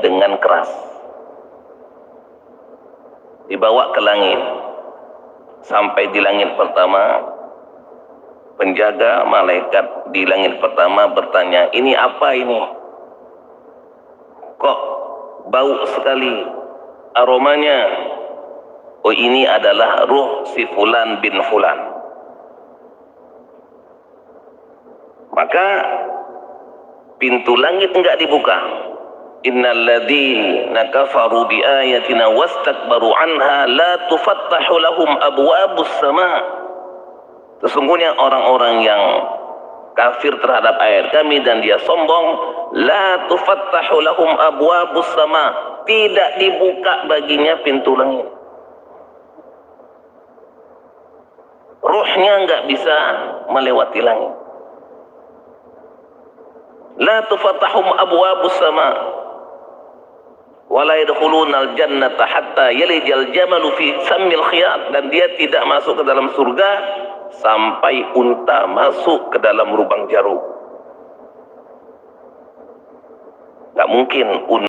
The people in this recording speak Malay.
dengan keras, dibawa ke langit. Sampai di langit pertama, penjaga malaikat di langit pertama bertanya, ini apa ini? Kok bau sekali aromanya? Oh, ini adalah ruh si fulan bin fulan. Maka pintu langit enggak dibuka. Innal ladzina kafaru bi ayatina wastakbaru anha la tufattahu lahum abwabus sama. Sesungguhnya orang-orang yang kafir terhadap ayat kami dan dia sombong, la tufattahu lahum abwabus sama, tidak dibuka baginya pintu langit. Ruhnya enggak bisa melewati langit. La tufattahum abwabus sama wala yadkhulunal jannata hatta yalijal jamalu fi sammil khiyat, dan dia tidak masuk ke dalam surga sampai unta masuk ke dalam lubang jarum. Enggak mungkin unta